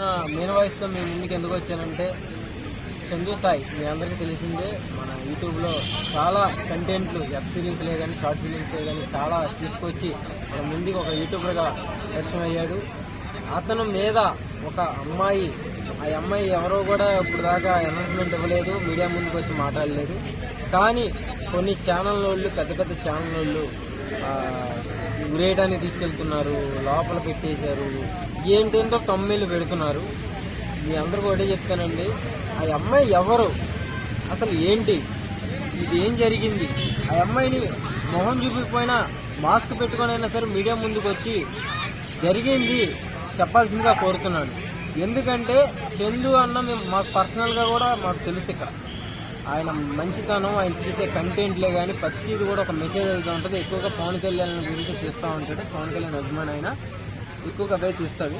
రోజున మెయిన్ వాయిస్తో మీ ముందుకు ఎందుకు వచ్చానంటే, చందు సాయి మీ అందరికీ తెలిసిందే, మన యూట్యూబ్లో చాలా కంటెంట్లు వెబ్ సిరీస్లే కానీ షార్ట్ ఫిలిమ్సే కానీ చాలా తీసుకొచ్చి మన ముందుకు ఒక యూట్యూబర్గా పరిచయం అయ్యాడు. అతను మీద ఒక అమ్మాయి, ఆ అమ్మాయి ఎవరో కూడా ఇప్పుడు దాకా అనౌన్స్మెంట్ ఇవ్వలేదు, మీడియా ముందుకు వచ్చి మాట్లాడలేదు. కానీ కొన్ని ఛానల్ వాళ్ళు, పెద్ద పెద్ద ఛానల్ వాళ్ళు ఉరేయడానికి తీసుకెళ్తున్నారు, లోపల పెట్టేశారు, ఏంటేందో తమ్మిళ్ళు పెడుతున్నారు. మీ అందరూ కూడా చెప్తానండి, ఆ అమ్మాయి ఎవరు, అసలు ఏంటి, ఇది ఏం జరిగింది, ఆ అమ్మాయిని మొహం చూపిపోయినా మాస్క్ పెట్టుకొని అయినా సరే మీడియా ముందుకు వచ్చి జరిగింది చెప్పాల్సిందిగా కోరుతున్నాను. ఎందుకంటే చందు అన్న మేము మాకు పర్సనల్గా కూడా మాకు తెలుసు, ఇక్కడ ఆయన మంచితనం, ఆయన తీసే కంటెంట్లే కానీ ప్రతిది కూడా ఒక మెసేజ్ వెళ్తూ ఉంటుంది. ఎక్కువగా పవన్ కళ్యాణ్ గురించి తీస్తూ ఉంటాడు, పవన్ కళ్యాణ్ అభిమాని అయినా ఎక్కువగా అవే తీస్తాడు.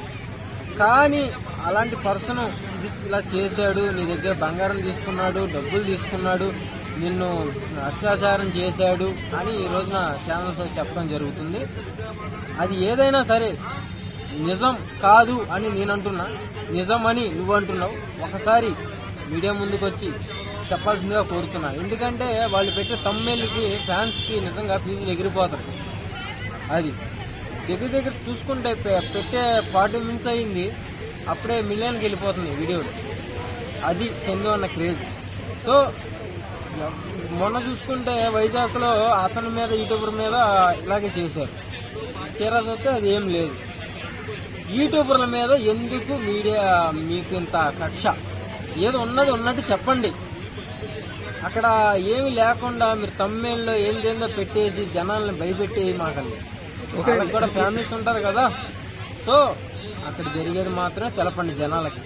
కానీ అలాంటి పర్సన్ ఇది ఇలా చేశాడు, నీ దగ్గర బంగారం తీసుకున్నాడు, డబ్బులు తీసుకున్నాడు, నిన్ను అత్యాచారం చేశాడు అని ఈ రోజున ఛానల్స్ చెప్పడం జరుగుతుంది. అది ఏదైనా సరే నిజం కాదు అని నేనంటున్నా, నిజం అని నువ్వు అంటున్నావు. ఒకసారి మీడియా ముందుకు వచ్చి చెప్పాల్సిందిగా కోరుతున్నా. ఎందుకంటే వాళ్ళు పెట్టే తమ్మెళ్ళకి ఫ్యాన్స్కి నిజంగా ఫీజులు ఎగిరిపోతారు. అది దగ్గర చూసుకుంటే పెట్టే 40 మినిట్స్ అయింది, అప్పుడే మిలియన్కి వెళ్ళిపోతుంది వీడియోలు. అది చందు అన్న క్రేజ్. సో మొన్న చూసుకుంటే వైజాగ్లో అతని మీద, యూట్యూబర్ మీద ఇలాగే చేశారు. తీరా చూస్తే అది ఏం లేదు. యూట్యూబర్ల మీద ఎందుకు మీడియా మీకు ఇంత కక్ష? ఏదో ఉన్నది ఉన్నట్టు చెప్పండి. అక్కడ ఏమి లేకుండా మీరు తమ్మిళ్ళలో ఏందేందో పెట్టేసి జనాలను భయపెట్టేది మాకండి. వాళ్ళకి కూడా ఫ్యామిలీస్ ఉంటారు కదా. సో అక్కడ జరిగేది మాత్రమే తెలపండి జనాలకి.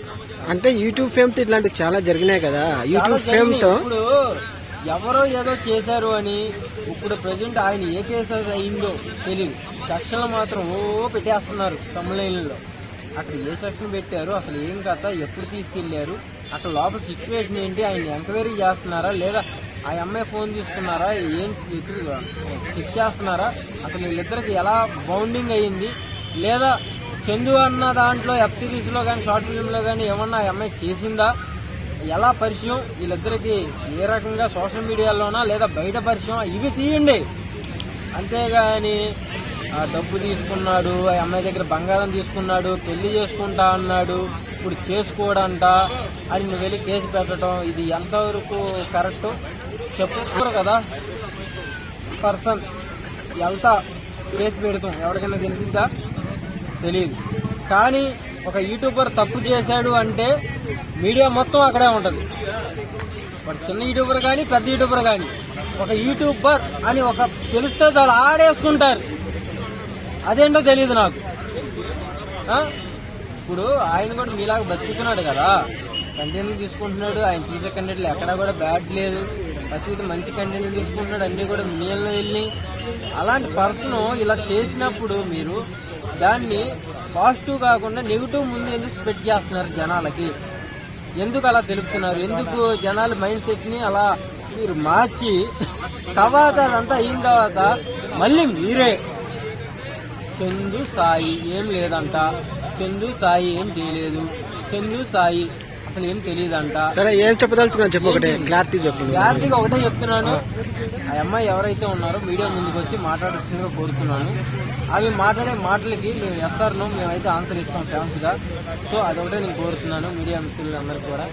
అంటే యూట్యూబ్ ఫేమ్ తో ఇట్లాంటివి చాలా జరిగినాయి కదా. యూట్యూబ్ ఫేమ్ తో ఇప్పుడు ఎవరో ఏదో చేశారు అని ఇప్పుడు ప్రెసెంట్ ఆయన ఏ కేసు అయిందో తెలియదు, సెక్షన్లు మాత్రం పెట్టేస్తున్నారు తమిళనాడులో. అక్కడ ఏ సెక్షన్ పెట్టారు, అసలు ఏం కథ, ఎప్పుడు తీసుకెళ్లారు, అక్కడ లోపల సిచ్యువేషన్ ఏంటి, ఆయన ఎంక్వైరీ చేస్తున్నారా లేదా, ఆ అమ్మాయి ఫోన్ తీసుకున్నారా, ఏం చెక్ చేస్తున్నారా, అసలు వీళ్ళిద్దరికి ఎలా బౌండింగ్ అయ్యింది, లేదా చందు అన్న దాంట్లో వెబ్ సిరీస్ లో కానీ షార్ట్ ఫిల్మ్ లో కానీ ఏమన్నా ఆ అమ్మాయి చేసిందా, ఎలా పరిచయం వీళ్ళిద్దరికి, ఏ రకంగా సోషల్ మీడియాలోనా లేదా బయట పరిచయం, ఇవి తీయండి. అంతేగాని డబ్బు తీసుకున్నాడు, ఆ అమ్మాయి దగ్గర బంగారం తీసుకున్నాడు, పెళ్లి చేసుకుంటా అన్నాడు, ఇప్పుడు చేసుకోడంట అని నువ్వు వెళ్ళి కేసు పెట్టడం, ఇది ఎంతవరకు కరెక్ట్ చెప్పరు కదా. పర్సన్ వెళ్తా కేసు పెడతాం, ఎవరికైనా తెలిసిద్దా? తెలియదు. కానీ ఒక యూట్యూబర్ తప్పు చేశాడు అంటే మీడియా మొత్తం అక్కడే ఉంటుంది. ఒక చిన్న యూట్యూబర్ కానీ పెద్ద యూట్యూబర్ కానీ ఒక యూట్యూబర్ అని ఒక తెలిస్తే చాలా ఆడేసుకుంటారు. అదేంటో తెలియదు నాకు. ఇప్పుడు ఆయన కూడా మీలాగా బతుకుతున్నాడు కదా, కంటెంట్లు తీసుకుంటున్నాడు, ఆయన తీసే కంటెంట్లు ఎక్కడా కూడా బ్యాడ్ లేదు, ప్రతి మంచి కంటెంట్లు తీసుకుంటున్నాడు, అన్ని కూడా మీల్లో వెళ్ళి. అలాంటి పర్సన్ ఇలా చేసినప్పుడు మీరు దాన్ని పాజిటివ్ కాకుండా నెగిటివ్ ముందు ఎందుకు స్ప్రెడ్ చేస్తున్నారు జనాలకి? ఎందుకు అలా తెలుపుతున్నారు? ఎందుకు జనాల మైండ్ సెట్ ని అలా మీరు మార్చి తర్వాత అదంతా అయిన తర్వాత మళ్ళీ మీరే చందు సాయి ఏం లేదంట, చందు సాయి ఏం చేయలేదు, చందు సాయి అసలు ఏం తెలియదంట. సరే, ఏం చెప్పదలుచుకున్నా చెప్పు, ఒకటే క్లారిటీ చెప్పు. క్లారిటీగా ఒకటే చెప్తున్నాను, ఆ అమ్మాయి ఎవరైతే ఉన్నారో మీడియా ముందుకు వచ్చి మాట్లాడాల్సిందిగా కోరుతున్నాను. అవి మాట్లాడే మాటలకి మేము ఎస్ఆర్ నో మేమైతే ఆన్సర్ ఇస్తాం ఫ్యాన్స్ గా. సో అదొకటే నేను కోరుతున్నాను మీడియా మిత్రులందరికీ కూడా.